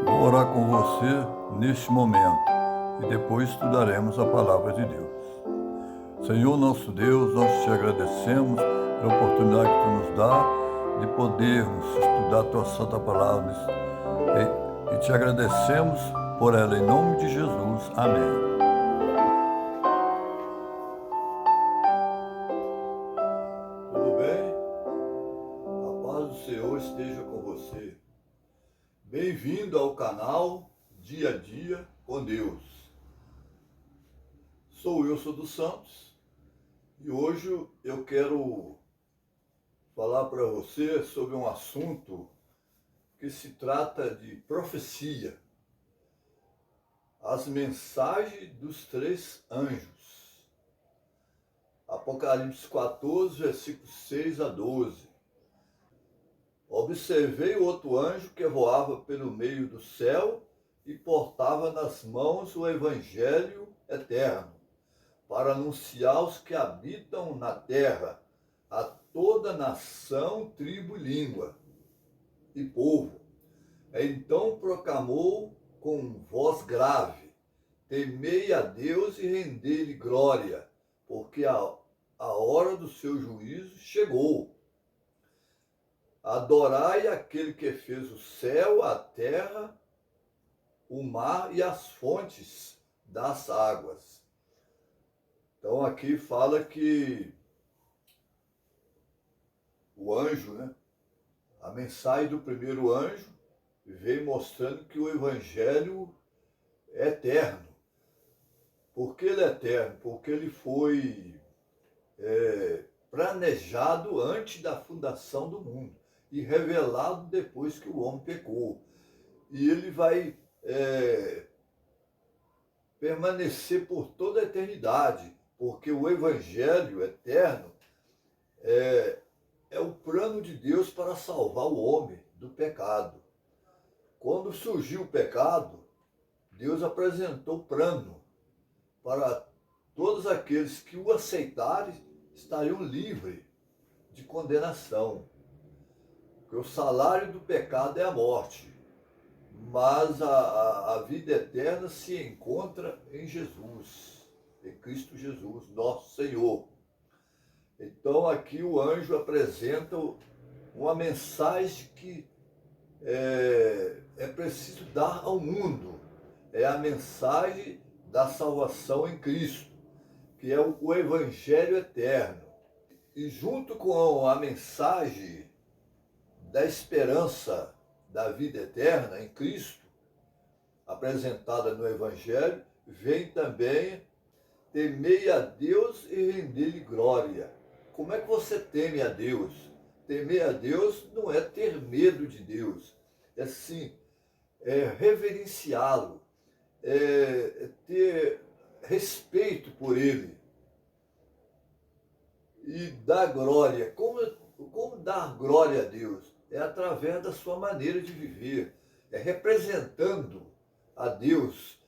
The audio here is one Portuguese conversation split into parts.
Vou orar com você neste momento e depois estudaremos a palavra de Deus. Senhor nosso Deus, nós te agradecemos pela oportunidade que tu nos dá de podermos estudar a tua santa palavra e te agradecemos por ela em nome de Jesus. Amém. Tudo bem? A paz do Senhor esteja com você. Bem-vindo ao canal Dia a Dia com Deus. Sou Wilson dos Santos e hoje eu quero falar para você sobre um assunto que se trata de profecia. As mensagens dos três anjos. Apocalipse 14, versículos 6 a 12. Observei outro anjo que voava pelo meio do céu e portava nas mãos o evangelho eterno, para anunciar aos que habitam na terra, a toda nação, tribo, língua e povo. Então proclamou com voz grave: temei a Deus e rendei-lhe glória, porque a hora do seu juízo chegou. Adorai aquele que fez o céu, a terra, o mar e as fontes das águas. Então aqui fala que o anjo, a mensagem do primeiro anjo veio mostrando que o evangelho é eterno. Por que ele é eterno? Porque ele foi planejado antes da fundação do mundo e revelado depois que o homem pecou. E ele vai permanecer por toda a eternidade, porque o evangelho eterno é o plano de Deus para salvar o homem do pecado. Quando surgiu o pecado, Deus apresentou o plano para todos aqueles que o aceitarem estariam livres de condenação. Porque o salário do pecado é a morte, mas a vida eterna se encontra em Jesus, em Cristo Jesus, nosso Senhor. Então aqui o anjo apresenta uma mensagem que é preciso dar ao mundo. É a mensagem da salvação em Cristo, que é o Evangelho eterno. E junto com a mensagem da esperança da vida eterna em Cristo, apresentada no Evangelho, vem também temei a Deus e render-lhe glória. Como é que você teme a Deus? Temer a Deus não é ter medo de Deus, é sim, reverenciá-lo, ter respeito por Ele e dar glória. Como dar glória a Deus? É através da sua maneira de viver, é representando a Deus,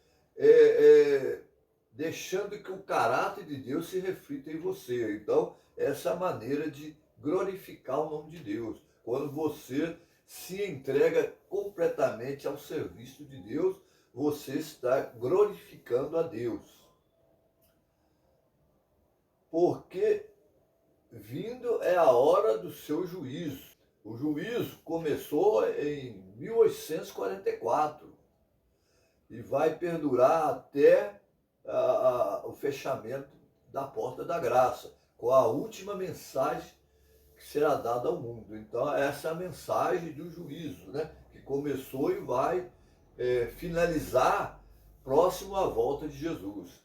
deixando que o caráter de Deus se reflita em você. Então, essa é a maneira de glorificar o nome de Deus. Quando você se entrega completamente ao serviço de Deus, você está glorificando a Deus. Porque vindo é a hora do seu juízo. O juízo começou em 1844 e vai perdurar até o fechamento da porta da graça, com a última mensagem que será dada ao mundo. Então essa é a mensagem do juízo, que começou e vai finalizar próximo à volta de Jesus.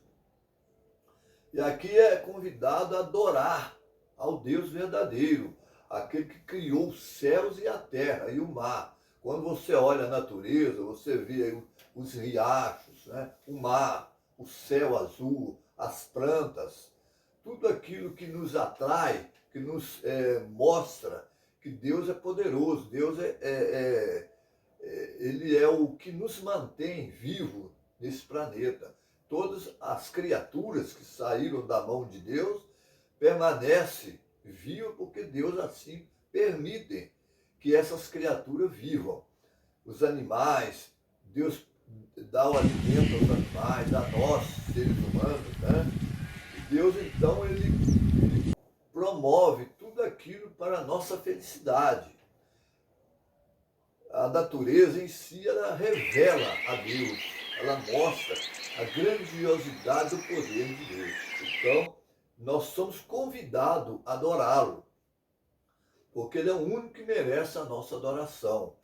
E aqui é convidado a adorar ao Deus verdadeiro, aquele que criou os céus e a terra e o mar. Quando você olha a natureza, você vê os riachos, o mar, o céu azul, as plantas, tudo aquilo que nos atrai, que nos mostra que Deus é poderoso, Deus Ele é o que nos mantém vivo nesse planeta. Todas as criaturas que saíram da mão de Deus permanecem vivas porque Deus assim permite que essas criaturas vivam. Os animais, Deus dá o alimento aos animais, a nós, seres humanos, né? E Deus, então, ele promove tudo aquilo para a nossa felicidade. A natureza em si, ela revela a Deus, ela mostra a grandiosidade do poder de Deus. Então, nós somos convidados a adorá-lo, porque ele é o único que merece a nossa adoração.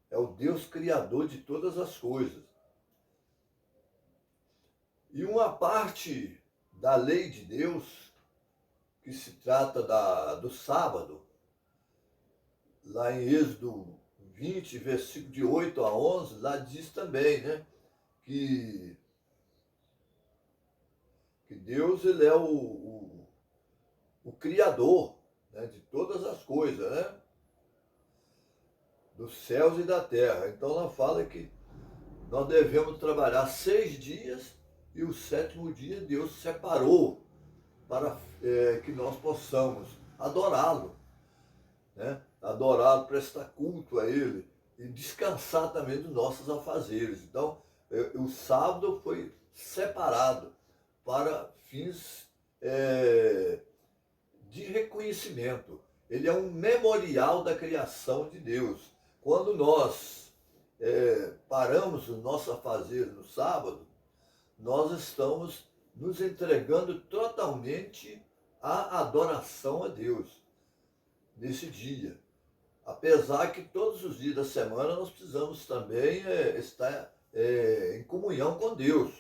É o Deus criador de todas as coisas. E uma parte da lei de Deus, que se trata do sábado, lá em Êxodo 20, versículo de 8 a 11, lá diz também, né, que Deus, ele é o Criador, né, de todas as coisas, né, dos céus e da terra. Então ela fala que nós devemos trabalhar 6 dias e o 7º dia Deus separou para que nós possamos adorá-lo, né? Adorá-lo, prestar culto a Ele e descansar também dos nossos afazeres. Então, o sábado foi separado para fins de reconhecimento. Ele é um memorial da criação de Deus. Quando nós paramos os nossos afazeres no sábado, nós estamos nos entregando totalmente à adoração a Deus nesse dia. Apesar que todos os dias da semana nós precisamos também estar em comunhão com Deus.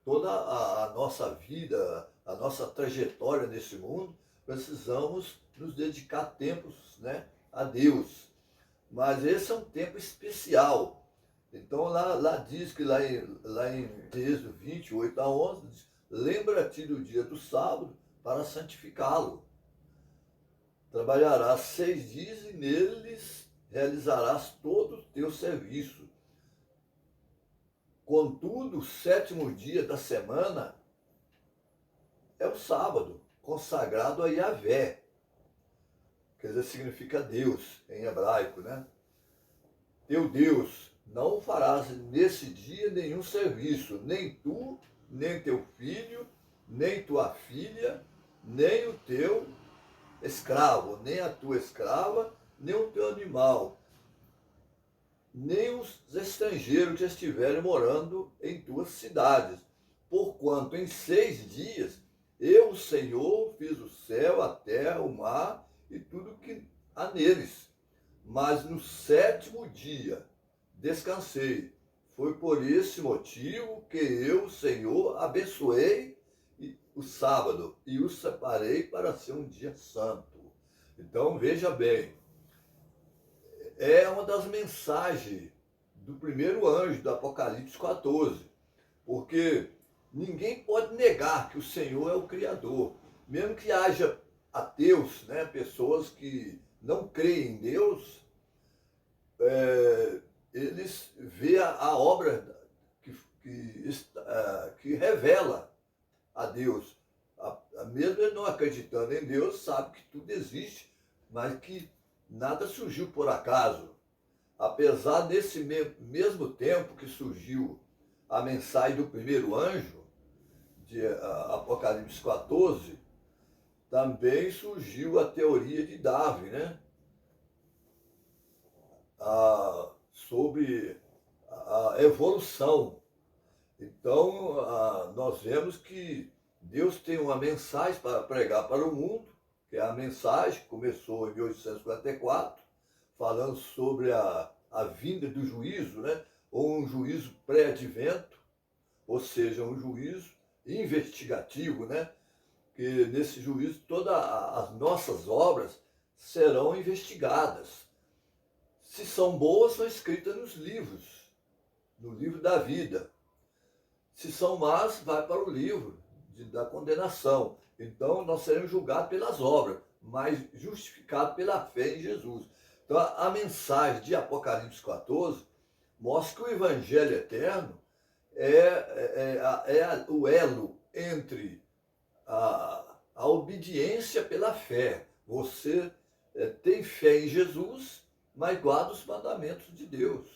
Toda a nossa vida, a nossa trajetória nesse mundo, precisamos nos dedicar tempos, né, a Deus. Mas esse é um tempo especial. Então lá diz que lá em Êxodo 20, 8 a 11, diz, lembra-te do dia do sábado para santificá-lo. Trabalharás 6 dias e neles realizarás todo o teu serviço. Contudo, o 7º dia da semana é o sábado, consagrado a Yahvé. Quer dizer, significa Deus em hebraico, né? Teu Deus, não farás nesse dia nenhum serviço, nem tu, nem teu filho, nem tua filha, nem o teu escravo, nem a tua escrava, nem o teu animal, nem os estrangeiros que estiverem morando em tuas cidades. Porquanto em 6 dias eu, o Senhor, fiz o céu, a terra, o mar e tudo que há neles. Mas no 7º dia descansei. Foi por esse motivo que eu, o Senhor, abençoei o sábado e o separei para ser um dia santo. Então veja bem, é uma das mensagens do primeiro anjo do Apocalipse 14, porque ninguém pode negar que o Senhor é o Criador, mesmo que haja ateus, né, pessoas que não creem em Deus, eles veem a obra que revela a Deus. Mesmo ele não acreditando em Deus, sabe que tudo existe, mas que nada surgiu por acaso. Apesar desse mesmo tempo que surgiu a mensagem do primeiro anjo, de Apocalipse 14, também surgiu a teoria de Darwin, né? Sobre a evolução. Então, nós vemos que Deus tem uma mensagem para pregar para o mundo, que é a mensagem que começou em 1854, falando sobre a vinda do juízo, né? Ou um juízo pré-advento, ou seja, um juízo investigativo, né? Que nesse juízo todas as nossas obras serão investigadas. Se são boas, são escritas nos livros, no livro da vida. Se são más, vai para o livro da condenação. Então, nós seremos julgados pelas obras, mas justificados pela fé em Jesus. Então, a mensagem de Apocalipse 14 mostra que o Evangelho eterno é o elo entre a obediência pela fé. Você tem fé em Jesus, mas guarda os mandamentos de Deus.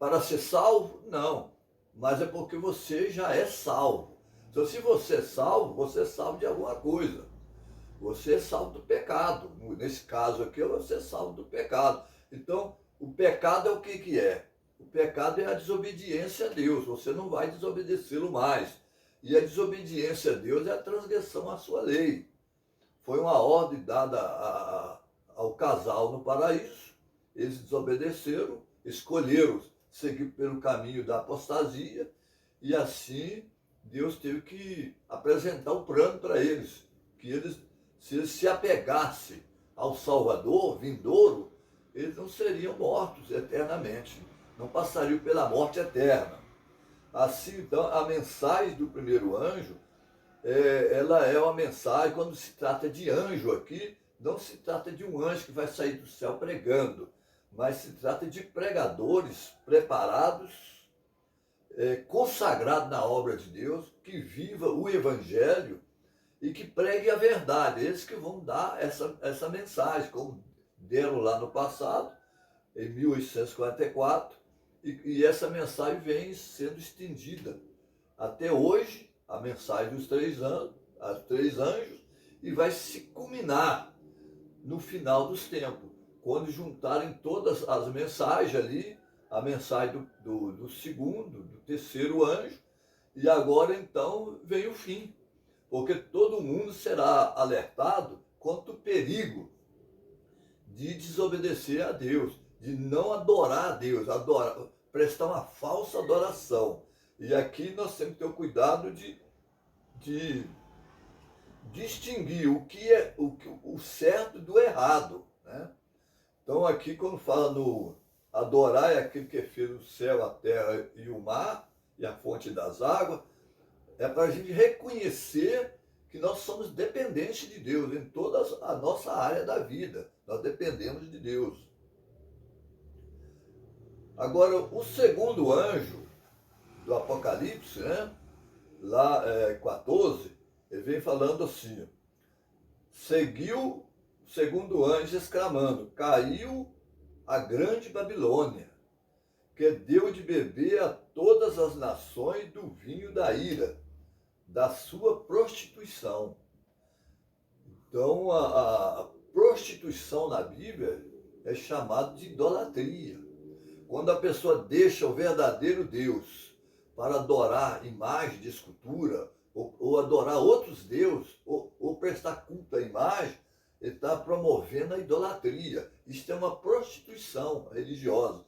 para ser salvo? Não. Mas é porque você já é salvo. Então, se você é salvo de alguma coisa. Você é salvo do pecado. Nesse caso aqui, você é salvo do pecado. Então, o pecado é o que que é? O pecado é a desobediência a Deus. Você não vai desobedecê-lo mais. E a desobediência a Deus é a transgressão à sua lei. Foi uma ordem dada ao casal no paraíso. Eles desobedeceram, escolheram seguir pelo caminho da apostasia. E assim, Deus teve que apresentar um plano para eles. Que eles, se eles se apegassem ao Salvador vindouro, eles não seriam mortos eternamente. Não passariam pela morte eterna. Assim, então, a mensagem do primeiro anjo, ela é uma mensagem, quando se trata de anjo aqui, não se trata de um anjo que vai sair do céu pregando, mas se trata de pregadores preparados, consagrados na obra de Deus, que viva o evangelho e que pregue a verdade. Eles que vão dar essa mensagem, como deram lá no passado, em 1844, e essa mensagem vem sendo estendida até hoje, a mensagem dos 3 anjos, e vai se culminar no final dos tempos, quando juntarem todas as mensagens ali, a mensagem do segundo, do terceiro anjo, e agora então vem o fim, porque todo mundo será alertado contra o perigo de desobedecer a Deus, de não adorar a Deus, prestar uma falsa adoração. E aqui nós temos que ter o cuidado de distinguir o que é o certo do errado, né? Então aqui quando fala no adorar é aquele que fez o céu, a terra e o mar, e a fonte das águas, é para a gente reconhecer que nós somos dependentes de Deus em toda a nossa área da vida. Nós dependemos de Deus. Agora, o segundo anjo do Apocalipse, né, lá 14, ele vem falando assim: seguiu o segundo anjo exclamando, caiu a grande Babilônia, que deu de beber a todas as nações do vinho da ira, da sua prostituição. Então, a prostituição na Bíblia é chamada de idolatria. Quando a pessoa deixa o verdadeiro Deus para adorar imagem de escultura, ou adorar outros deuses, ou prestar culto à imagem, ele está promovendo a idolatria. Isso é uma prostituição religiosa.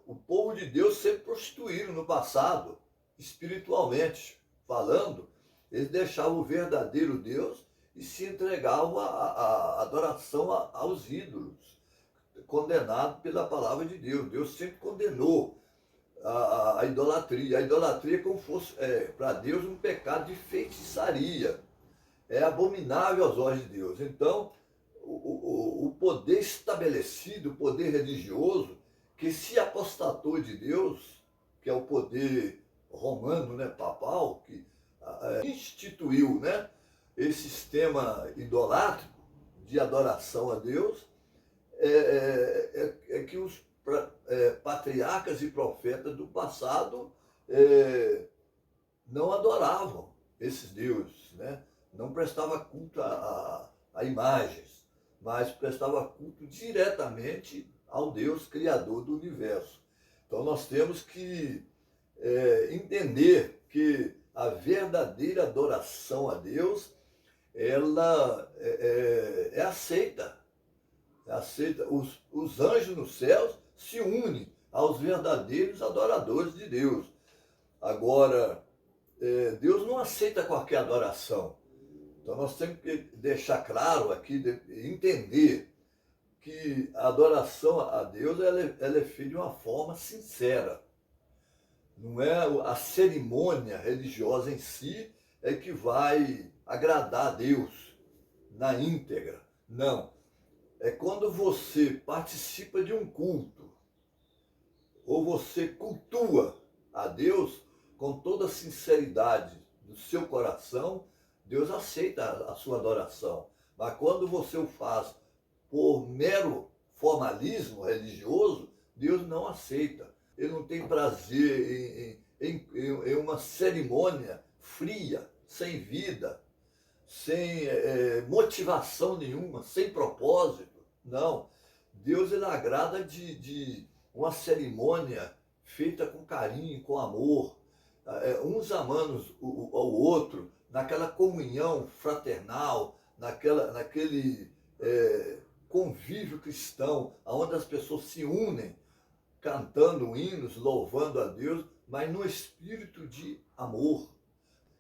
O povo de Deus sempre prostituíram no passado, espiritualmente falando. Eles deixavam o verdadeiro Deus e se entregavam à adoração aos ídolos, condenado pela palavra de Deus. Deus sempre condenou a idolatria. A idolatria é como fosse para Deus um pecado de feitiçaria. É abominável aos olhos de Deus. Então, o poder estabelecido, o poder religioso, que se apostatou de Deus, que é o poder romano, né, papal, que instituiu, né, esse sistema idolátrico de adoração a Deus, que os patriarcas e profetas do passado não adoravam esses deuses, né? Não prestava culto a imagens, mas prestava culto diretamente ao Deus Criador do universo. Então nós temos que entender que a verdadeira adoração a Deus, ela é aceita. Os anjos nos céus se unem aos verdadeiros adoradores de Deus. Agora, Deus não aceita qualquer adoração. Então nós temos que deixar claro aqui, entender que a adoração a Deus ela é feita de uma forma sincera. Não é a cerimônia religiosa em si que vai agradar a Deus na íntegra. Não. É quando você participa de um culto, ou você cultua a Deus com toda a sinceridade do seu coração, Deus aceita a sua adoração. Mas quando você o faz por mero formalismo religioso, Deus não aceita. Ele não tem prazer em uma cerimônia fria, sem vida, sem motivação nenhuma, sem propósito. Não. Deus ele agrada de uma cerimônia feita com carinho, com amor, uns amando ao outro, naquela comunhão fraternal, naquele convívio cristão, onde as pessoas se unem, cantando hinos, louvando a Deus, mas no espírito de amor,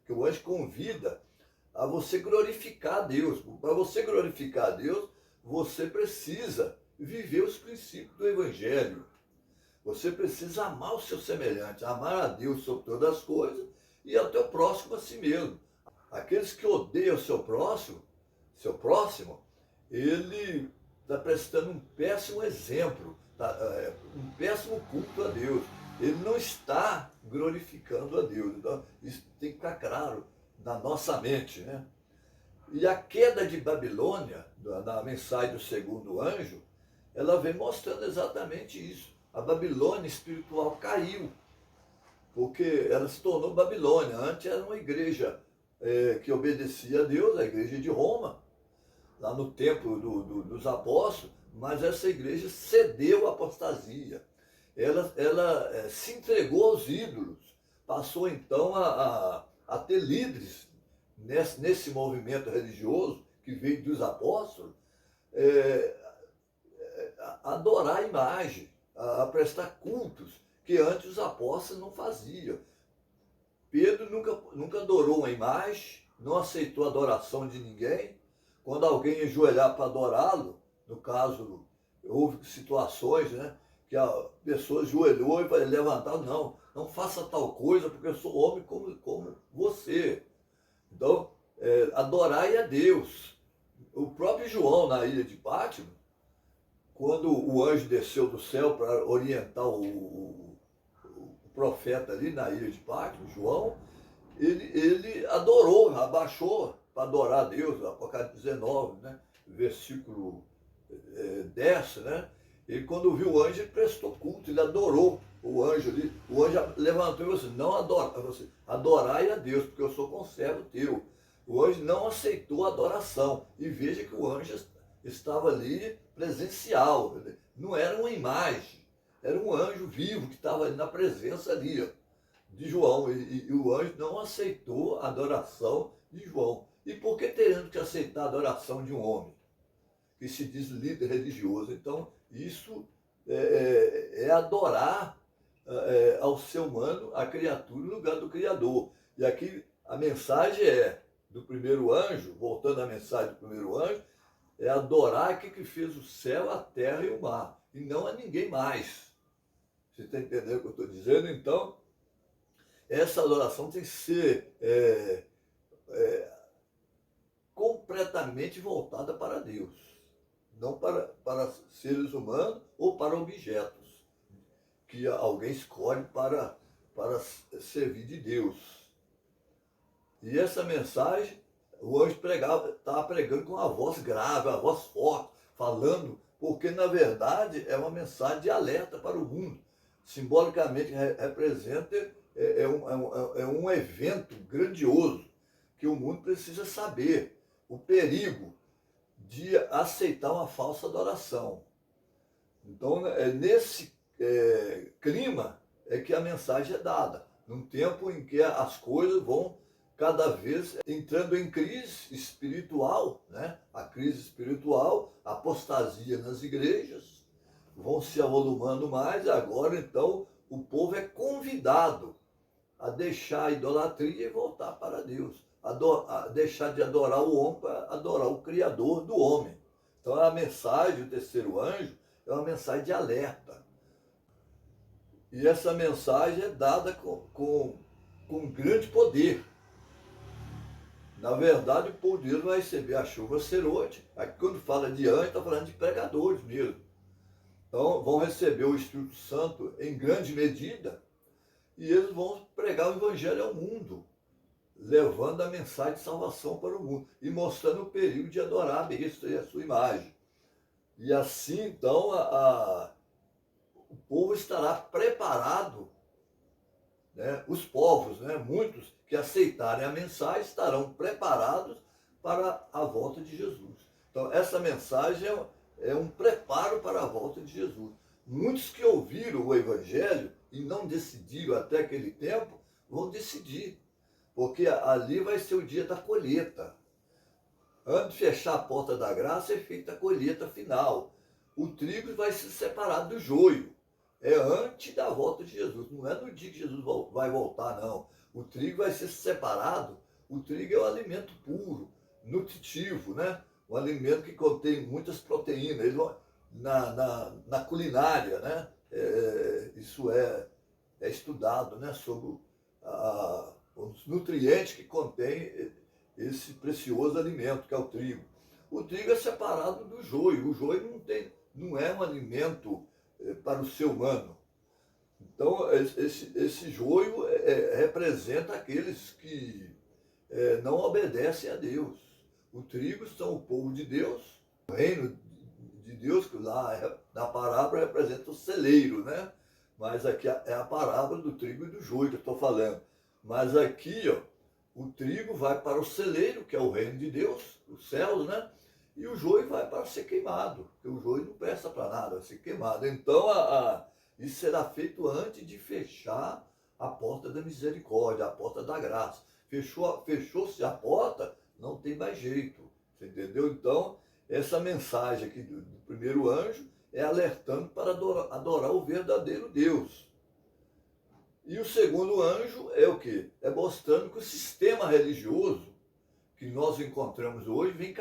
que o anjo convida a você glorificar a Deus. Para você glorificar a Deus, você precisa viver os princípios do Evangelho. Você precisa amar o seu semelhante, amar a Deus sobre todas as coisas e ao teu próximo a si mesmo. Aqueles que odeiam o seu próximo, ele está prestando um péssimo exemplo, um péssimo culto a Deus. Ele não está glorificando a Deus. Então, isso tem que ficar claro na nossa mente, né? E a queda de Babilônia, na mensagem do segundo anjo, ela vem mostrando exatamente isso. A Babilônia espiritual caiu, porque ela se tornou Babilônia. Antes era uma igreja que obedecia a Deus, a igreja de Roma, lá no tempo dos apóstolos, mas essa igreja cedeu à apostasia. Ela se entregou aos ídolos, passou então a ter líderes nesse movimento religioso que veio dos apóstolos, a adorar a imagem, a prestar cultos que antes os apóstolos não faziam. Pedro nunca adorou uma imagem, não aceitou a adoração de ninguém. Quando alguém ajoelhar para adorá-lo, no caso, houve situações, né, que a pessoa ajoelhou e vai levantar, não faça tal coisa, porque eu sou homem como você. Então, adorai a Deus. O próprio João, na ilha de Pátimo, quando o anjo desceu do céu para orientar o profeta ali na ilha de Pátimo, João, ele adorou, abaixou para adorar a Deus, Apocalipse 19, né, versículo 10, né? Ele, quando viu o anjo, ele prestou culto, ele adorou o anjo ali. O anjo levantou e falou assim: não adora, você, adorai a Deus, porque eu sou conservo teu. O anjo não aceitou a adoração. E veja que o anjo estava ali presencial, não era uma imagem, era um anjo vivo que estava ali na presença ali, de João. E o anjo não aceitou a adoração de João. E por que teremos que aceitar a adoração de um homem que se diz líder religioso? Então, isso é adorar ao ser humano, a criatura, no lugar do Criador. E aqui a mensagem do primeiro anjo, voltando à mensagem do primeiro anjo, é adorar aquele que fez o céu, a terra e o mar, e não a ninguém mais. Você está entendendo o que eu estou dizendo? Então, essa adoração tem que ser completamente voltada para Deus, não para seres humanos ou para objetos que alguém escolhe para servir de Deus. E essa mensagem, o anjo estava pregando com uma voz grave, uma voz forte, falando, porque na verdade é uma mensagem de alerta para o mundo. Simbolicamente representa um evento grandioso que o mundo precisa saber, o perigo de aceitar uma falsa adoração. Então, nesse clima é que a mensagem é dada, num tempo em que as coisas vão cada vez entrando em crise espiritual, né? A crise espiritual, a apostasia nas igrejas, vão se avolumando mais. Agora, então, o povo é convidado a deixar a idolatria e voltar para Deus, a deixar de adorar o homem para adorar o Criador do homem. Então, a mensagem do terceiro anjo é uma mensagem de alerta. E essa mensagem é dada com grande poder. Na verdade, o povo de Deus vai receber a chuva cerote. Aqui, quando fala de anjo, está falando de pregadores mesmo. Então, vão receber o Espírito Santo em grande medida e eles vão pregar o Evangelho ao mundo, levando a mensagem de salvação para o mundo e mostrando o perigo de adorar a besta e a sua imagem. E assim, então, o povo estará preparado, né? Os povos, né? Muitos que aceitarem a mensagem estarão preparados para a volta de Jesus. Então, essa mensagem é um preparo para a volta de Jesus. Muitos que ouviram o Evangelho e não decidiram até aquele tempo, vão decidir, porque ali vai ser o dia da colheita. Antes de fechar a porta da graça, é feita a colheita final. O trigo vai se separar do joio. É antes da volta de Jesus, não é no dia que Jesus vai voltar, não. O trigo vai ser separado. O trigo é um alimento puro, nutritivo, né? Um alimento que contém muitas proteínas. Ele, na culinária, né? Isso é estudado, né? Sobre os nutrientes que contém esse precioso alimento, que é o trigo. O trigo é separado do joio. O joio não é um alimento para o ser humano. Então, esse joio representa aqueles que não obedecem a Deus. O trigo são o povo de Deus, o reino de Deus, que lá na parábola representa o celeiro, né? Mas aqui é a parábola do trigo e do joio que eu estou falando. Mas aqui, ó, o trigo vai para o celeiro, que é o reino de Deus, os céus, né? E o joio vai para ser queimado, porque o joio não presta para nada, vai ser queimado. Então, isso será feito antes de fechar a porta da misericórdia, a porta da graça. Fechou-se a porta, não tem mais jeito, você entendeu? Então, essa mensagem aqui do primeiro anjo é alertando para adorar o verdadeiro Deus. E o segundo anjo é o quê? É mostrando que o sistema religioso que nós encontramos hoje vem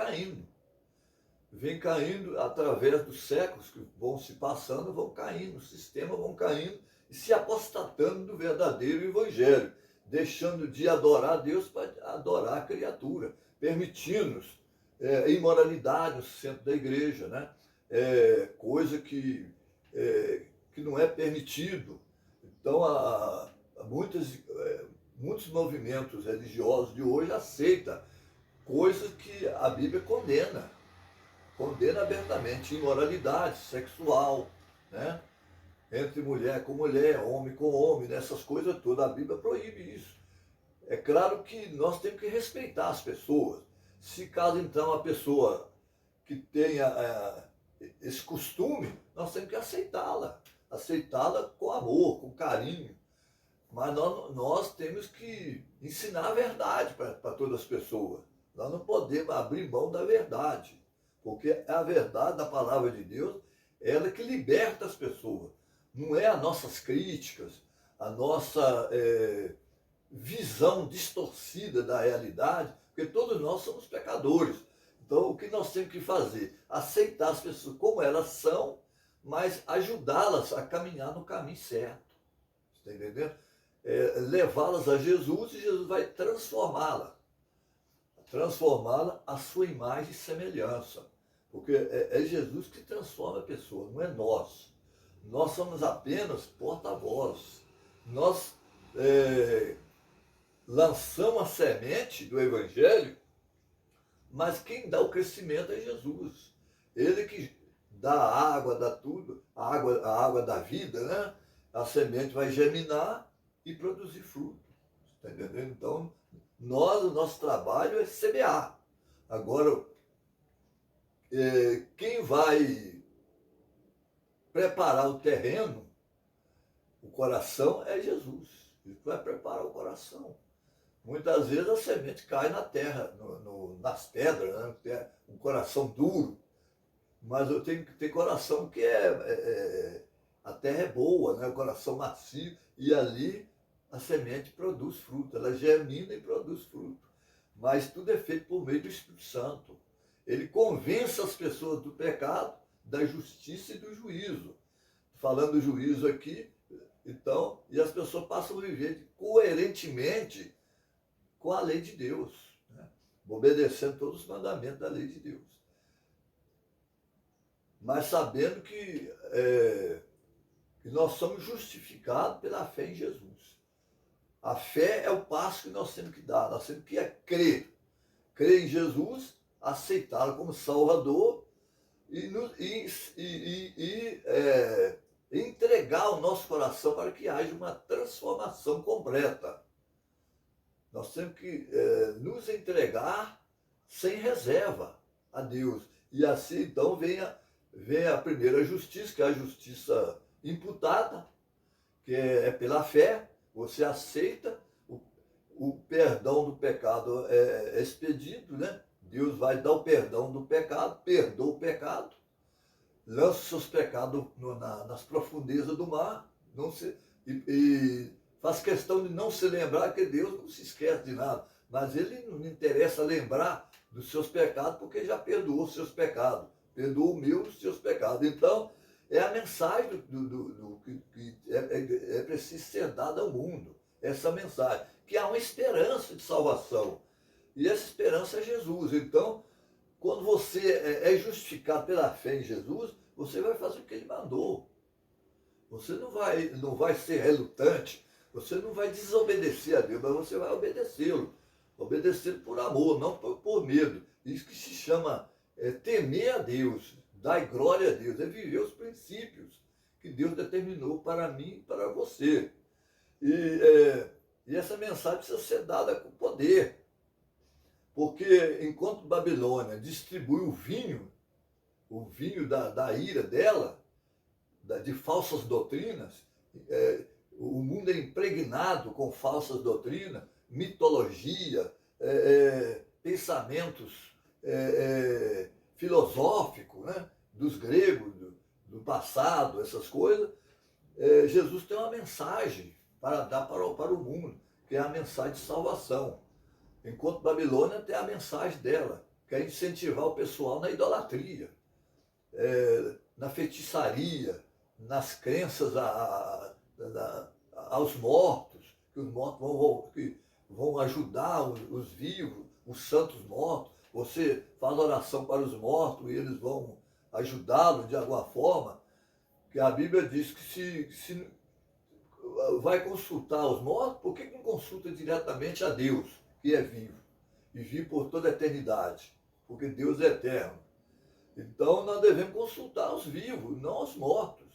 caindo através dos séculos que vão se passando, vão caindo, os sistemas vão caindo e se apostatando do verdadeiro evangelho, deixando de adorar a Deus para adorar a criatura, permitindo-nos imoralidade no centro da igreja, né? Coisa que não é permitido. Então, muitos movimentos religiosos de hoje aceitam coisas que a Bíblia condena abertamente, imoralidade sexual, né? Entre mulher com mulher, homem com homem, essas coisas todas, a Bíblia proíbe isso. É claro que nós temos que respeitar as pessoas. Se caso então a pessoa que tenha esse costume, nós temos que aceitá-la com amor, com carinho. Mas nós temos que ensinar a verdade para todas as pessoas. Nós não podemos abrir mão da verdade, porque é a verdade da palavra de Deus, ela que liberta as pessoas. Não é as nossas críticas, a nossa visão distorcida da realidade, porque todos nós somos pecadores. Então, o que nós temos que fazer? Aceitar as pessoas como elas são, mas ajudá-las a caminhar no caminho certo. Está entendendo? Levá-las a Jesus e Jesus vai transformá-la à sua imagem e semelhança. Porque é Jesus que transforma a pessoa, não é nós. Nós somos apenas porta-voz. Nós lançamos a semente do Evangelho, mas quem dá o crescimento é Jesus. Ele que dá a água, dá tudo, a água da vida, né? A semente vai germinar e produzir fruto. Está entendendo? Então, o nosso trabalho é semear. Agora, quem vai preparar o terreno, o coração, é Jesus. Ele vai preparar o coração. Muitas vezes a semente cai na terra, nas pedras, né? Um coração duro. Mas eu tenho que ter coração que a terra é boa, né? O coração macio, e ali a semente produz fruto, ela germina e produz fruto. Mas tudo é feito por meio do Espírito Santo. Ele convence as pessoas do pecado, da justiça e do juízo. Falando do juízo aqui, então, e as pessoas passam a viver coerentemente com a lei de Deus, né? Obedecendo todos os mandamentos da lei de Deus. Mas sabendo que nós somos justificados pela fé em Jesus. A fé é o passo que nós temos que dar, nós temos que crer em Jesus, aceitá-lo como Salvador e entregar o nosso coração para que haja uma transformação completa. Nós temos que nos entregar sem reserva a Deus. E assim, então, vem a primeira justiça, que é a justiça imputada, que é pela fé. Você aceita, o perdão do pecado é expedido, né? Deus vai dar o perdão do pecado, perdoa o pecado, lança os seus pecados nas profundezas do mar, e faz questão de não se lembrar que Deus não se esquece de nada, mas ele não interessa lembrar dos seus pecados, porque já perdoou os seus pecados, perdoou o meu os seus pecados. Então, é a mensagem que é preciso ser dada ao mundo, essa mensagem, que há uma esperança de salvação, e essa esperança é Jesus. Então, quando você é justificado pela fé em Jesus, você vai fazer o que ele mandou. Você não vai ser relutante, você não vai desobedecer a Deus, mas você vai obedecê-lo. Obedecê-lo por amor, não por medo. Isso que se chama temer a Deus, dar glória a Deus, é viver os princípios que Deus determinou para mim e para você. E essa mensagem precisa ser dada com poder. Porque enquanto Babilônia distribui o vinho da ira dela, de falsas doutrinas, o mundo é impregnado com falsas doutrinas, mitologia, pensamentos filosóficos, né, dos gregos, do passado, essas coisas. Jesus tem uma mensagem para dar para o mundo, que é a mensagem de salvação. Enquanto Babilônia tem a mensagem dela, que é incentivar o pessoal na idolatria, na feitiçaria, nas crenças aos mortos, que os mortos vão ajudar os vivos, os santos mortos. Você faz oração para os mortos e eles vão ajudá-los de alguma forma. Que a Bíblia diz que se vai consultar os mortos, por que não consulta diretamente a Deus, que é vivo, e vive por toda a eternidade? Porque Deus é eterno. Então nós devemos consultar os vivos, não os mortos.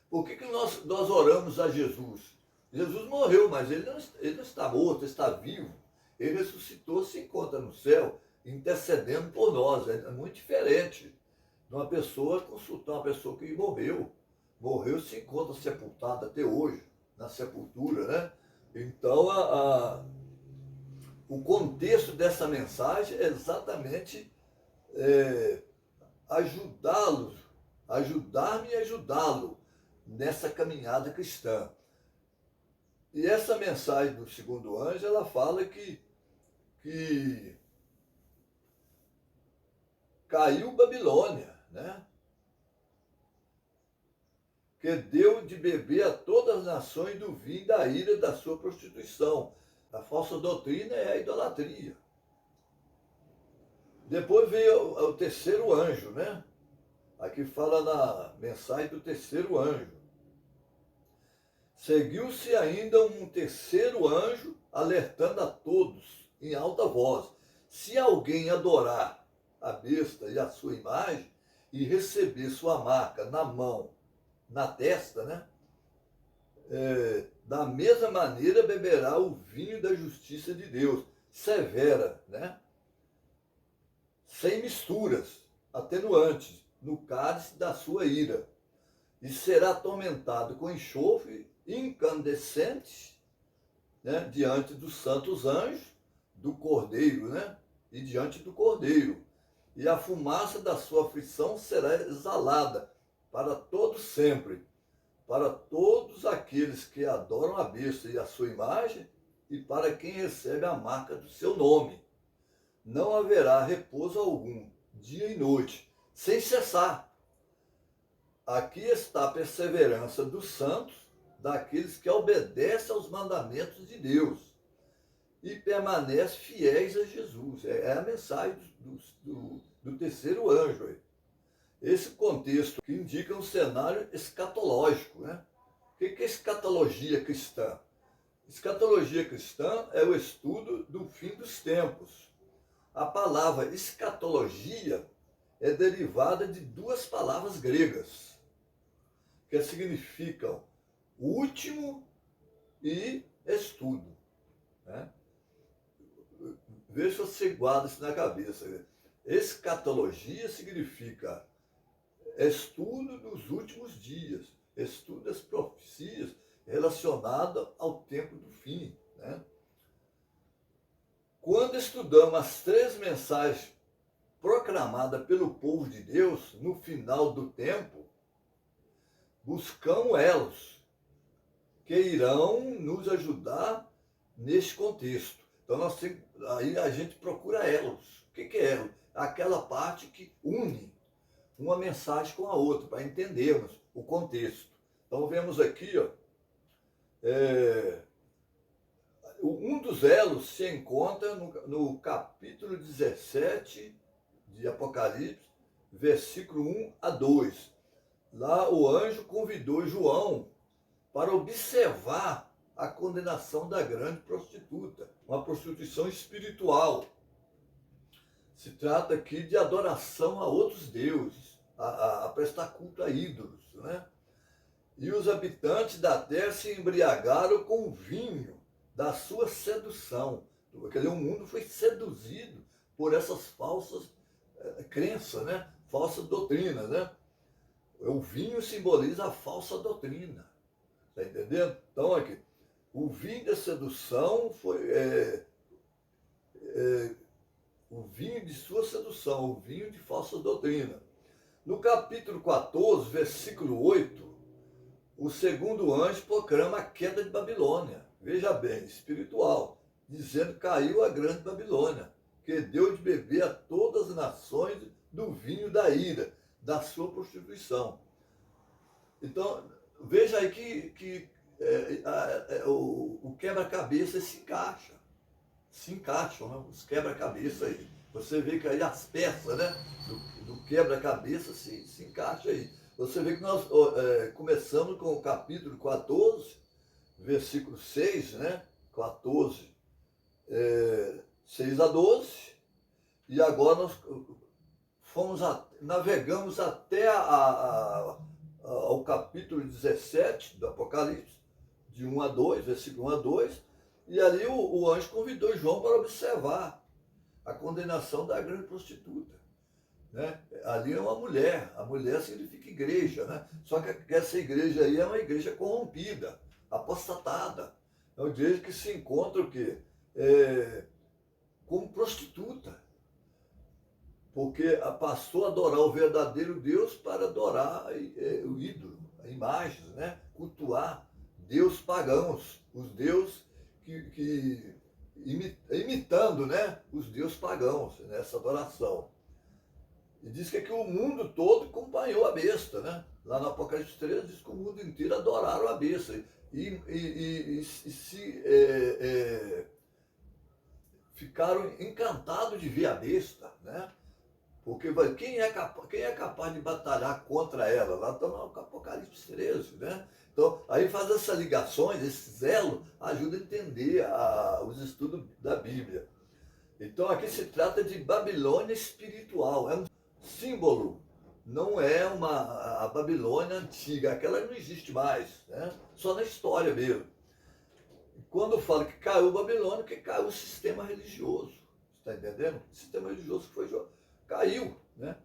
Por que nós oramos a Jesus? Jesus morreu, mas ele não está morto, ele está vivo. Ele ressuscitou, se encontra no céu, intercedendo por nós. É muito diferente de uma pessoa consultar uma pessoa que morreu. Morreu, se encontra sepultado até hoje, na sepultura, né? Então, o contexto dessa mensagem é exatamente ajudá-los, ajudar-me e ajudá-lo nessa caminhada cristã. E essa mensagem do segundo anjo, ela fala que caiu Babilônia, né? Que deu de beber a todas as nações do vinho da ira da sua prostituição. A falsa doutrina é a idolatria. Depois veio o terceiro anjo, né? Aqui fala na mensagem do terceiro anjo. Seguiu-se ainda um terceiro anjo alertando a todos em alta voz: se alguém adorar a besta e a sua imagem e receber sua marca na mão, na testa, né? Da mesma maneira beberá o vinho da justiça de Deus, severa, né? Sem misturas, atenuantes, no cálice da sua ira, e será atormentado com enxofre incandescente, né, diante dos santos anjos, do Cordeiro, né, e diante do Cordeiro. E a fumaça da sua aflição será exalada para todos sempre, para todos aqueles que adoram a besta e a sua imagem, e para quem recebe a marca do seu nome. Não haverá repouso algum, dia e noite, sem cessar. Aqui está a perseverança dos santos, daqueles que obedecem aos mandamentos de Deus e permanecem fiéis a Jesus. É a mensagem do terceiro anjo. Esse contexto que indica um cenário escatológico, né? O que é escatologia cristã? Escatologia cristã é o estudo do fim dos tempos. A palavra escatologia é derivada de duas palavras gregas, que significam último e estudo. Né? Veja se você guarda isso na cabeça. Escatologia significa estudo dos últimos dias, estudo das profecias relacionadas ao tempo do fim. Né? Quando estudamos as 3 mensagens proclamadas pelo povo de Deus no final do tempo, buscamos elos que irão nos ajudar neste contexto. Então, aí a gente procura elos. O que é elo? Aquela parte que une uma mensagem com a outra, para entendermos o contexto. Então, vemos aqui, ó, um dos elos se encontra no capítulo 17 de Apocalipse, versículo 1 a 2. Lá o anjo convidou João para observar a condenação da grande prostituta, uma prostituição espiritual. Se trata aqui de adoração a outros deuses, a prestar culto a ídolos. Né? E os habitantes da terra se embriagaram com o vinho da sua sedução. Quer dizer, o mundo foi seduzido por essas falsas crenças, né? Falsas doutrinas. Né? O vinho simboliza a falsa doutrina. Está entendendo? Então, aqui, o vinho da sedução foi o vinho de sua sedução, o vinho de falsa doutrina. No capítulo 14, versículo 8, o segundo anjo proclama a queda de Babilônia. Veja bem, espiritual, dizendo que caiu a grande Babilônia, que deu de beber a todas as nações do vinho da ira, da sua prostituição. Então, veja aí que o quebra-cabeça se encaixam, né? Os quebra-cabeça aí. Você vê que aí as peças, né, do quebra-cabeça se encaixam aí. Você vê que nós começamos com o capítulo 14, versículo 6, né? 14, 6 a 12, e agora nós navegamos até ao capítulo 17 do Apocalipse, de 1 a 2, versículo 1 a 2, e ali o anjo convidou João para observar a condenação da grande prostituta. Né? Ali é uma mulher, a mulher significa igreja, né? Só que essa igreja aí é uma igreja corrompida, apostatada. É uma igreja que se encontra o quê? Como prostituta. Porque passou a adorar o verdadeiro Deus para adorar o ídolo, a imagem, né? Cultuar deuses pagãos, os deuses imitando, né? Os deuses pagãos nessa adoração. E diz que o mundo todo acompanhou a besta, né? Lá no Apocalipse 13 diz que o mundo inteiro adoraram a besta e ficaram encantados de ver a besta, né? Porque quem é capaz de batalhar contra ela? Lá está no Apocalipse 13, né? Então, aí faz essas ligações, esse elo ajuda a entender os estudos da Bíblia. Então, aqui se trata de Babilônia espiritual, é um símbolo, não é a Babilônia antiga, aquela não existe mais, né? Só na história mesmo. Quando fala que caiu Babilônia, que caiu o sistema religioso, está entendendo? O sistema religioso caiu, né?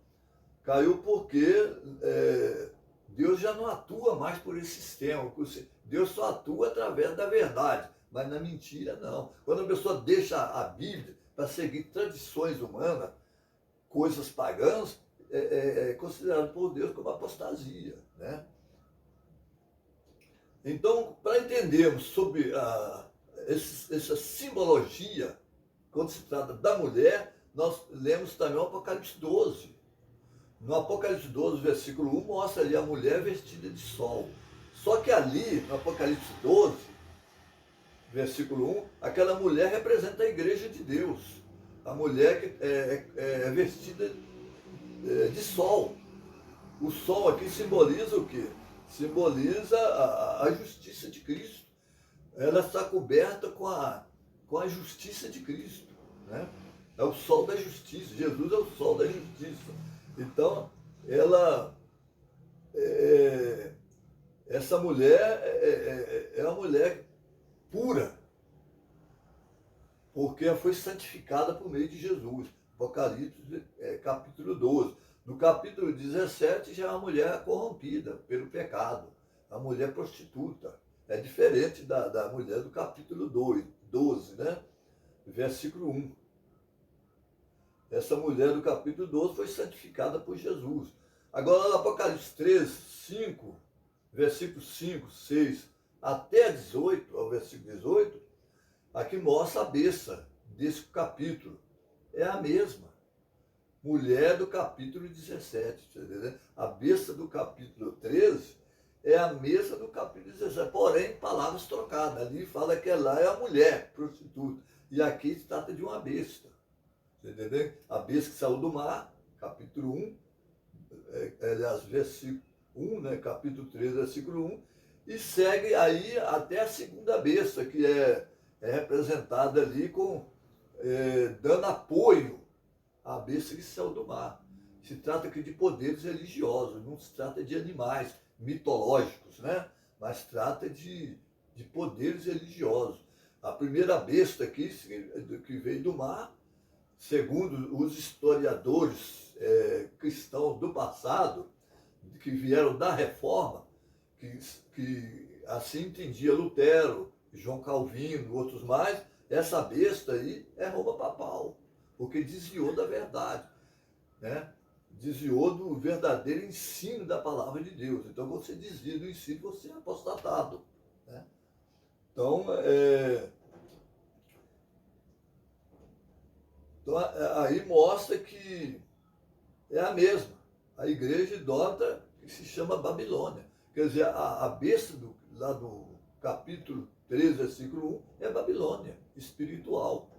Caiu porque Deus já não atua mais por esse sistema. Deus só atua através da verdade, mas na mentira não. Quando a pessoa deixa a Bíblia para seguir tradições humanas, coisas pagãs, é considerado por Deus como apostasia, né? Então, para entendermos sobre essa simbologia, quando se trata da mulher, nós lemos também o Apocalipse 12. No Apocalipse 12, versículo 1, mostra ali a mulher vestida de sol. Só que ali, no Apocalipse 12, versículo 1, aquela mulher representa a igreja de Deus. A mulher que é vestida de sol. O sol aqui simboliza o quê? Simboliza a justiça de Cristo. Ela está coberta com a justiça de Cristo, né? É o sol da justiça. Jesus é o sol da justiça. Então, ela essa mulher é uma mulher pura, porque ela foi santificada por meio de Jesus. Apocalipse, capítulo 12. No capítulo 17 já é uma mulher corrompida pelo pecado, a mulher prostituta. É diferente da mulher do capítulo 12, né? Versículo 1. Essa mulher do capítulo 12 foi santificada por Jesus. Agora, no Apocalipse 13, 5, versículos 5, 6 até 18, ao versículo 18, aqui mostra a besta desse capítulo. É a mesma. Mulher do capítulo 17. Tá entendendo? A besta do capítulo 13 é a mesma do capítulo 17. Porém, palavras trocadas. Ali fala que lá é a mulher prostituta. E aqui se trata de uma besta. Tá entendendo? A besta que saiu do mar, capítulo 1, aliás, versículo 1, né? Capítulo 3, versículo 1, e segue aí até a segunda besta, que é representada ali dando apoio à besta que saiu do mar. Se trata aqui de poderes religiosos, não se trata de animais mitológicos, né? Mas trata de poderes religiosos. A primeira besta aqui, que veio do mar, segundo os historiadores cristãos do passado, que vieram da Reforma, que assim entendia Lutero, João Calvino, outros mais, essa besta aí é Roma papal, porque desviou da verdade, né? Desviou do verdadeiro ensino da palavra de Deus. Então, você desvia do ensino, você é apostatado, né? Então, aí mostra que é a mesma. A igreja idólatra que se chama Babilônia. Quer dizer, a besta lá do capítulo 13, versículo 1, é Babilônia, espiritual.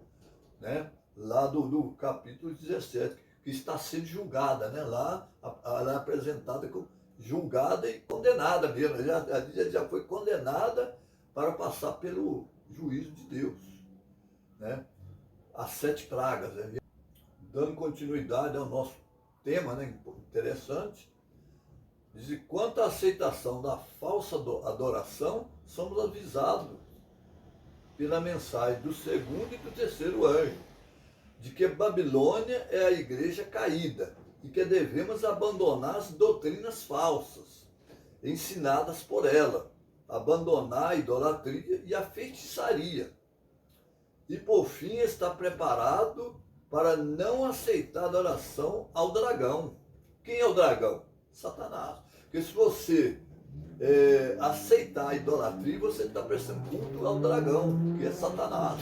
Né? Lá do capítulo 17, que está sendo julgada. Né? Lá ela é apresentada como julgada e condenada mesmo. Ela já foi condenada para passar pelo juízo de Deus. Né? As 7 pragas. Né? Dando continuidade ao nosso tema, né, interessante, diz que quanto à aceitação da falsa adoração, somos avisados pela mensagem do segundo e do terceiro anjo, de que Babilônia é a igreja caída e que devemos abandonar as doutrinas falsas ensinadas por ela, abandonar a idolatria e a feitiçaria, e por fim estar preparado para não aceitar adoração ao dragão. Quem é o dragão? Satanás. Porque se você aceitar a idolatria, você está prestando culto ao dragão, que é Satanás.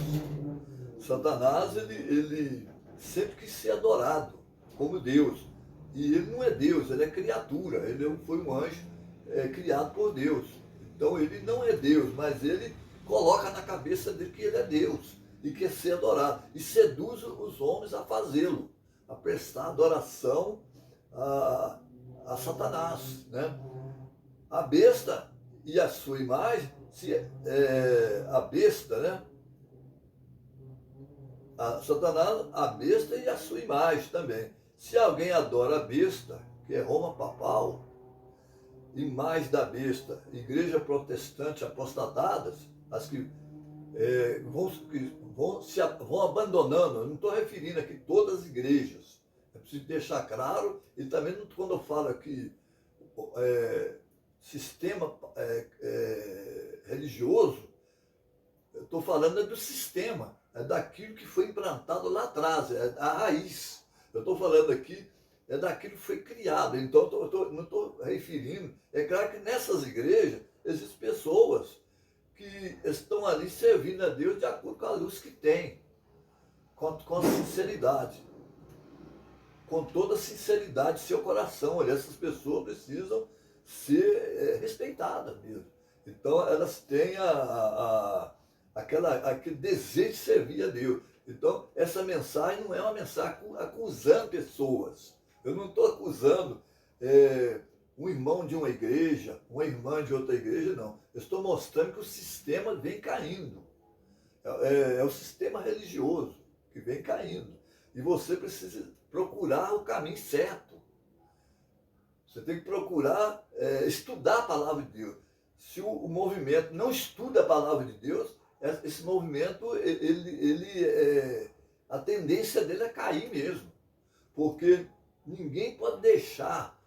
Satanás, ele sempre quis ser adorado como Deus. E ele não é Deus, ele é criatura. Ele foi um anjo criado por Deus. Então ele não é Deus, mas ele coloca na cabeça dele que ele é Deus e quer ser adorado, e seduz os homens a fazê-lo, a prestar adoração a Satanás. Né? A besta e a sua imagem, a besta, né? Satanás, a besta e a sua imagem também. Se alguém adora a besta, que é Roma papal, imagem da besta, igreja protestante apostatadas, as que vão abandonando. Eu não estou referindo aqui todas as igrejas. É preciso deixar claro, e também quando eu falo aqui sistema religioso, eu estou falando do sistema, daquilo que foi implantado lá atrás, a raiz. Eu estou falando aqui daquilo que foi criado. Então, não estou referindo. É claro que nessas igrejas existem pessoas que estão ali servindo a Deus de acordo com a luz que tem, com sinceridade, com toda a sinceridade de seu coração. Olha, essas pessoas precisam ser respeitadas mesmo. Então, elas têm aquele desejo de servir a Deus. Então, essa mensagem não é uma mensagem acusando pessoas. Eu não estou acusando um irmão de uma igreja, uma irmã de outra igreja, não. Eu estou mostrando que o sistema vem caindo. É o sistema religioso que vem caindo. E você precisa procurar o caminho certo. Você tem que procurar estudar a palavra de Deus. se o movimento não estuda a palavra de Deus, esse movimento, a tendência dele é cair mesmo. Porque ninguém pode deixar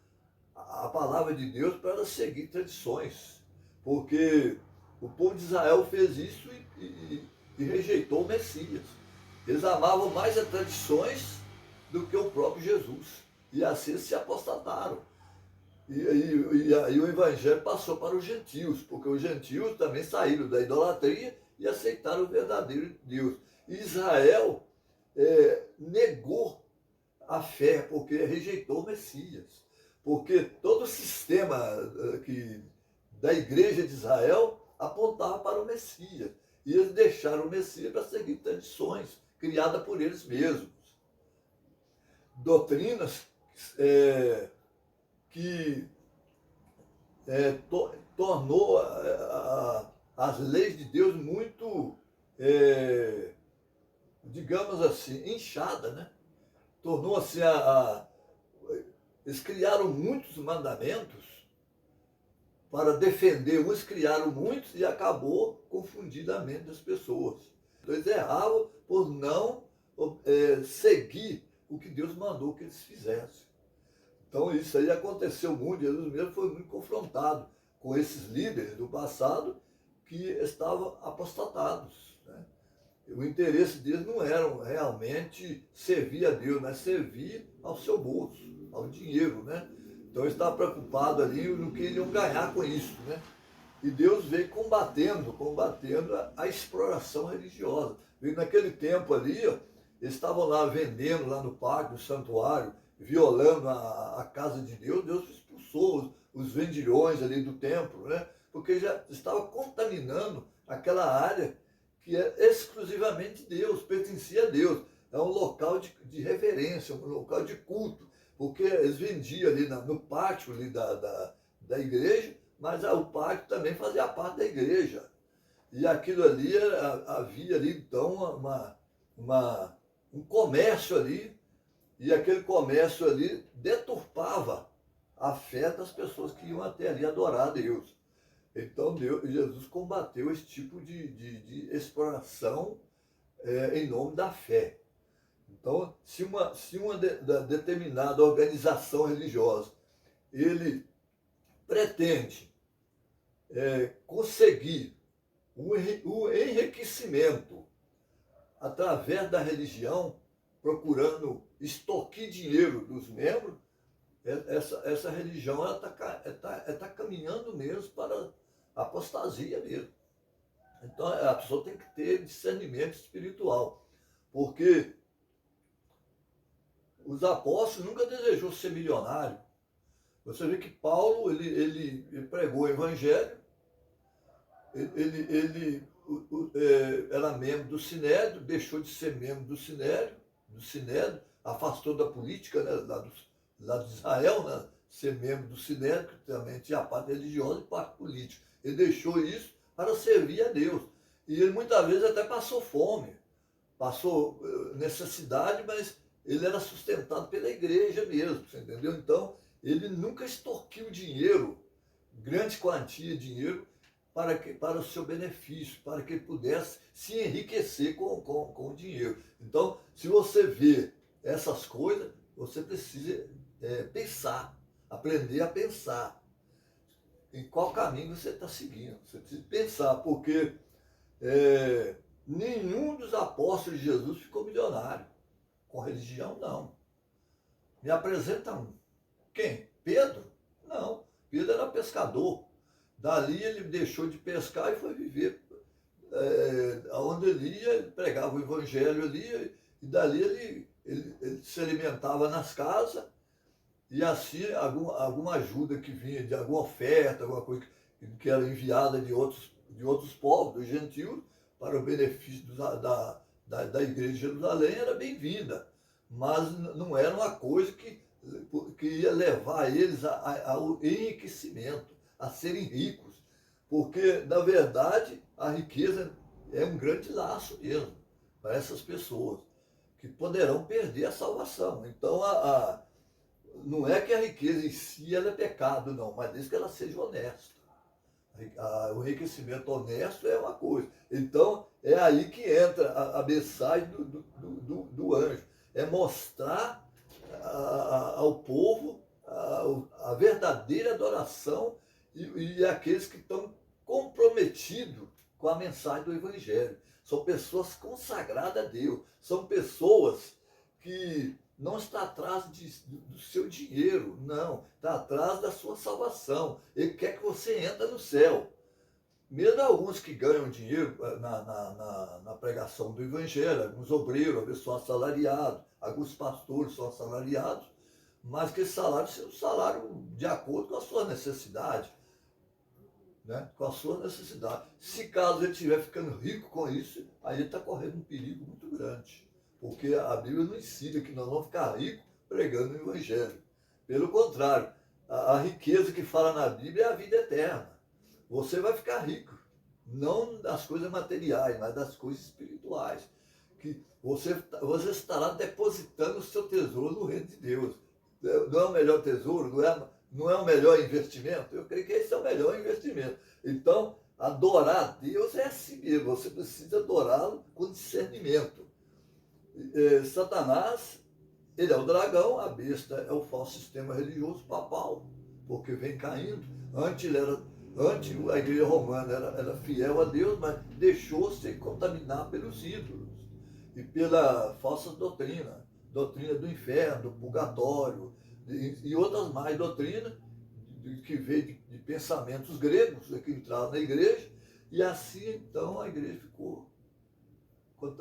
a palavra de Deus para ela seguir tradições. Porque o povo de Israel fez isso e rejeitou o Messias. Eles amavam mais as tradições do que o próprio Jesus. E assim se apostataram. E aí o evangelho passou para os gentios, porque os gentios também saíram da idolatria e aceitaram o verdadeiro Deus. E Israel negou a fé, porque rejeitou o Messias. Porque todo o sistema da igreja de Israel apontava para o Messias. E eles deixaram o Messias para seguir tradições criadas por eles mesmos. Doutrinas que tornou as leis de Deus muito, digamos assim, inchada, né? Tornou assim, eles criaram muitos mandamentos para defender, uns criaram muitos e acabou confundindo a mente das pessoas. Então eles erravam por não seguir o que Deus mandou que eles fizessem. Então isso aí aconteceu muito, Jesus mesmo foi muito confrontado com esses líderes do passado que estavam apostatados, né? O interesse deles não era realmente servir a Deus, mas servir ao seu bolso, ao dinheiro, né? Então eles estavam preocupados ali no que iriam ganhar com isso, né? E Deus veio combatendo a exploração religiosa. Veio naquele tempo ali, ó, eles estavam lá vendendo, lá no pátio, no santuário, violando a casa de Deus. Deus expulsou os vendilhões ali do templo, né? Porque já estava contaminando aquela área que é exclusivamente Deus, pertencia a Deus. É um local de reverência, um local de culto, porque eles vendiam ali no pátio ali da igreja, mas o pátio também fazia parte da igreja. E aquilo ali, havia ali então um comércio ali, e aquele comércio ali deturpava a fé das pessoas que iam até ali adorar a Deus. Então Jesus combateu esse tipo de exploração em nome da fé. Então, se uma determinada organização religiosa ele pretende conseguir o enriquecimento através da religião, procurando extorquir dinheiro dos membros, essa religião está caminhando mesmo para a apostasia mesmo. Então a pessoa tem que ter discernimento espiritual, porque os apóstolos nunca desejou ser milionário. Você vê que Paulo ele pregou o evangelho, ele era membro do Sinédrio, deixou de ser membro do Sinédrio, afastou da política, né, lá de Israel, né, ser membro do Sinédrio, que também tinha a parte religiosa e parte política. Ele deixou isso para servir a Deus. E ele muitas vezes até passou fome, passou necessidade, mas ele era sustentado pela igreja mesmo, você entendeu? Então, ele nunca extorquiu dinheiro, grande quantia de dinheiro, para o seu benefício, para que ele pudesse se enriquecer com o dinheiro. Então, se você vê essas coisas, você precisa pensar, aprender a pensar em qual caminho você está seguindo. Você precisa pensar, porque nenhum dos apóstolos de Jesus ficou milionário. Com religião, não. Me apresenta um. Quem? Pedro? Não. Pedro era pescador. Dali ele deixou de pescar e foi viver onde ele ia, ele pregava o evangelho ali, e dali ele se alimentava nas casas, e assim alguma ajuda que vinha, de alguma oferta, alguma coisa que era enviada de outros povos, dos gentios, para o benefício da igreja de Jerusalém, era bem-vinda. Mas não era uma coisa que ia levar eles ao enriquecimento, a serem ricos, porque, na verdade, a riqueza é um grande laço mesmo para essas pessoas, que poderão perder a salvação. Então, não é que a riqueza em si ela é pecado, não, mas desde que ela seja honesta. A O enriquecimento honesto é uma coisa. Então, é aí que entra a mensagem do anjo. É mostrar ao povo a verdadeira adoração e aqueles que estão comprometidos com a mensagem do Evangelho. São pessoas consagradas a Deus. São pessoas que não está atrás do seu dinheiro, não. Está atrás da sua salvação. Ele quer que você entre no céu. Mesmo alguns que ganham dinheiro na pregação do Evangelho, alguns obreiros, às são assalariados, alguns pastores são assalariados, mas que esse salário seja um salário de acordo com a sua necessidade. Né? Com a sua necessidade. Se caso ele estiver ficando rico com isso, aí ele está correndo um perigo muito grande. Porque a Bíblia não ensina que nós vamos ficar ricos pregando o Evangelho. Pelo contrário, a riqueza que fala na Bíblia é a vida eterna. Você vai ficar rico, não das coisas materiais, mas das coisas espirituais. Que você estará depositando o seu tesouro no reino de Deus. Não é o melhor tesouro? Não é o melhor investimento? Eu creio que esse é o melhor investimento. Então, adorar a Deus é assim mesmo. Você precisa adorá-lo com discernimento. Satanás, ele é o dragão, a besta é o falso sistema religioso papal, porque vem caindo. Antes a igreja romana era fiel a Deus, mas deixou-se contaminar pelos ídolos e pela falsa doutrina do inferno, do purgatório e outras mais doutrinas que veio de pensamentos gregos que entraram na igreja, e assim então a igreja ficou.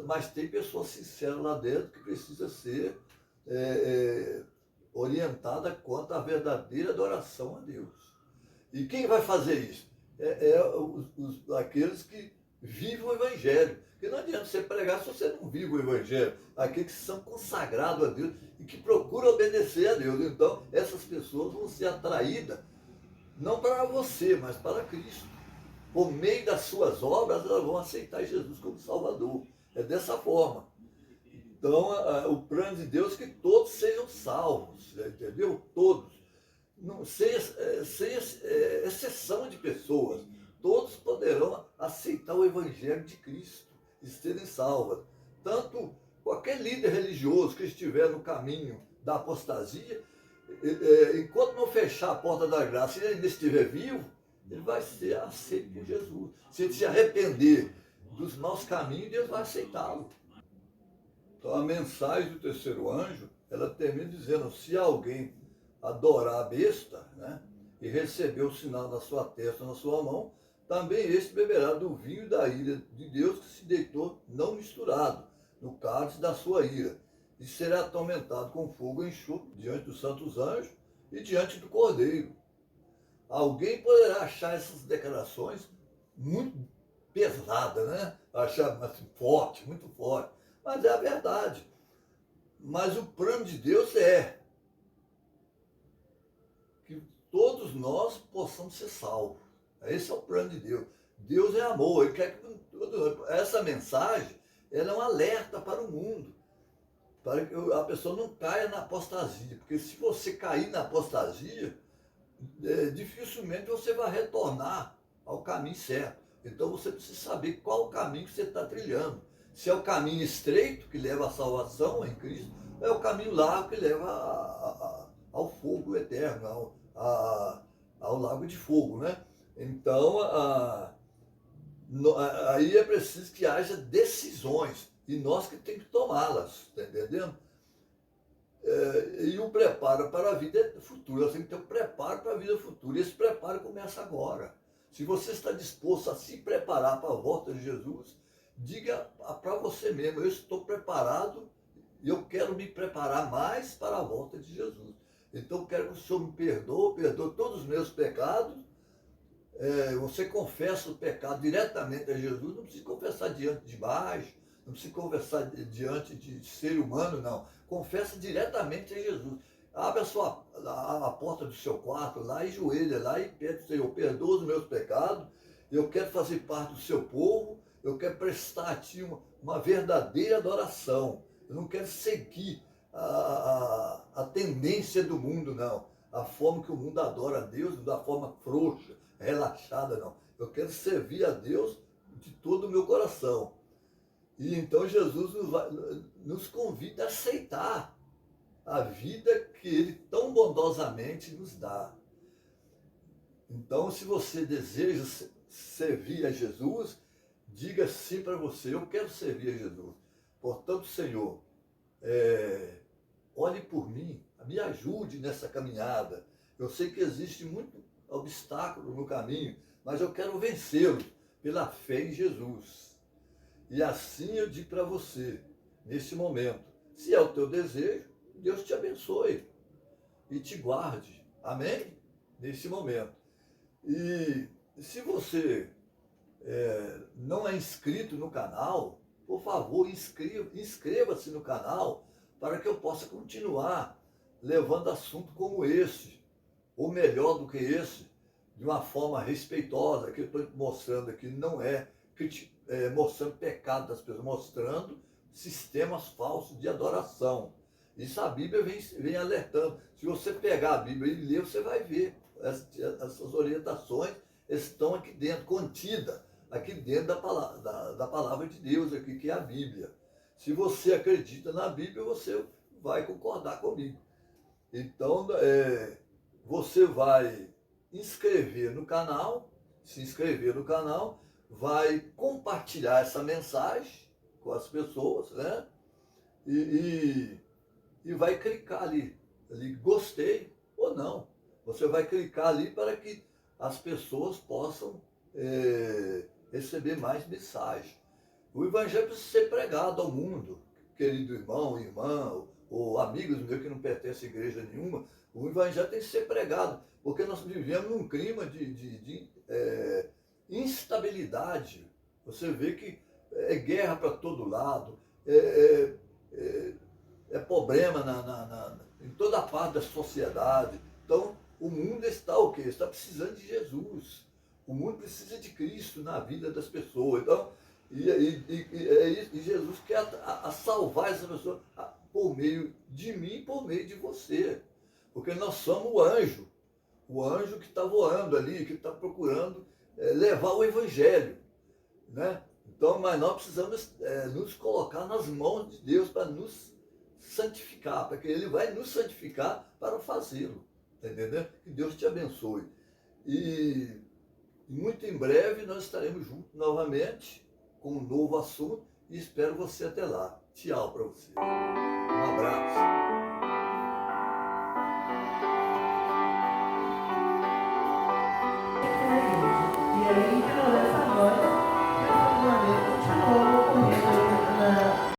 Mas tem pessoas sinceras lá dentro que precisa ser orientada quanto à verdadeira adoração a Deus. E quem vai fazer isso? Aqueles que vivem o Evangelho. Porque não adianta você pregar se você não vive o Evangelho. Aqueles que são consagrados a Deus e que procuram obedecer a Deus. Então, essas pessoas vão ser atraídas, não para você, mas para Cristo. Por meio das suas obras, elas vão aceitar Jesus como Salvador. É dessa forma. Então, o plano de Deus é que todos sejam salvos, entendeu? Todos. Não, sem exceção de pessoas, todos poderão aceitar o Evangelho de Cristo e serem salvas. Tanto qualquer líder religioso que estiver no caminho da apostasia, enquanto não fechar a porta da graça e ele ainda estiver vivo, ele vai ser aceito por Jesus. Se ele se arrepender dos maus caminhos, Deus vai aceitá-lo. Então a mensagem do terceiro anjo, ela termina dizendo, se alguém adorar a besta, né, e receber o sinal na sua testa, na sua mão, também este beberá do vinho da ira de Deus que se deitou não misturado no cálice da sua ira, e será atormentado com fogo e enxofre diante dos santos anjos e diante do Cordeiro. Alguém poderá achar essas declarações muito pesadas, né? Achar assim, forte, muito forte, mas é a verdade. Mas o plano de Deus é que todos nós possamos ser salvos. Esse é o plano de Deus. Deus é amor. Ele quer que essa mensagem, ela é um alerta para o mundo, para que a pessoa não caia na apostasia. Porque se você cair na apostasia, dificilmente você vai retornar ao caminho certo. Então você precisa saber qual o caminho que você está trilhando. Se é o caminho estreito, que leva à salvação em Cristo, ou é o caminho largo que leva ao fogo eterno, ao lago de fogo, né? Então, aí é preciso que haja decisões, e nós que temos que tomá-las, está entendendo? E o preparo para a vida futura, nós temos que ter um preparo para a vida futura, e esse preparo começa agora. Se você está disposto a se preparar para a volta de Jesus, diga para você mesmo, eu estou preparado e eu quero me preparar mais para a volta de Jesus. Então eu quero que o Senhor me perdoe todos os meus pecados. Você confessa o pecado diretamente a Jesus, não precisa confessar diante de baixo, não precisa confessar diante de ser humano, não. Confessa diretamente a Jesus. Abre a porta do seu quarto lá e joelha lá e pede, Senhor, perdoa os meus pecados, eu quero fazer parte do seu povo, eu quero prestar a Ti uma verdadeira adoração. Eu não quero seguir a tendência do mundo, não. A forma que o mundo adora a Deus, da forma frouxa, relaxada, não. Eu quero servir a Deus de todo o meu coração. E então Jesus nos convida a aceitar a vida que Ele tão bondosamente nos dá. Então, se você deseja servir a Jesus, diga sim para você: eu quero servir a Jesus. Portanto, Senhor, olhe por mim, me ajude nessa caminhada. Eu sei que existe muito obstáculo no caminho, mas eu quero vencê-lo pela fé em Jesus. E assim eu digo para você, nesse momento, se é o teu desejo, Deus te abençoe e te guarde. Amém? Nesse momento. E se você não é inscrito no canal, por favor, inscreva-se no canal para que eu possa continuar levando assunto como esse, ou melhor do que esse, de uma forma respeitosa, que eu estou mostrando aqui, não mostrando pecado das pessoas, mostrando sistemas falsos de adoração. Isso a Bíblia vem alertando. Se você pegar a Bíblia e ler, você vai ver. Essas orientações estão aqui dentro, contida aqui dentro da palavra de Deus, aqui, que é a Bíblia. Se você acredita na Bíblia, você vai concordar comigo. Então, você vai se inscrever no canal, vai compartilhar essa mensagem com as pessoas, né? E vai clicar ali gostei ou não. Você vai clicar ali para que as pessoas possam receber mais mensagem. O Evangelho precisa ser pregado ao mundo, querido irmão, irmã, ou amigos meus que não pertencem a igreja nenhuma. O Evangelho tem que ser pregado, porque nós vivemos num clima de instabilidade. Você vê que é guerra para todo lado, é problema em toda parte da sociedade. Então, o mundo está o quê? Está precisando de Jesus. O mundo precisa de Cristo na vida das pessoas. Então, e Jesus quer salvar essa pessoa por meio de mim e por meio de você. Porque nós somos o anjo que está voando ali, que está procurando levar o Evangelho. Né? Então, mas nós precisamos nos colocar nas mãos de Deus para nos santificar, porque Ele vai nos santificar para fazê-lo. Tá entendendo? Que Deus te abençoe. E muito em breve nós estaremos juntos novamente com um novo assunto e espero você até lá. Tchau para você. Um abraço.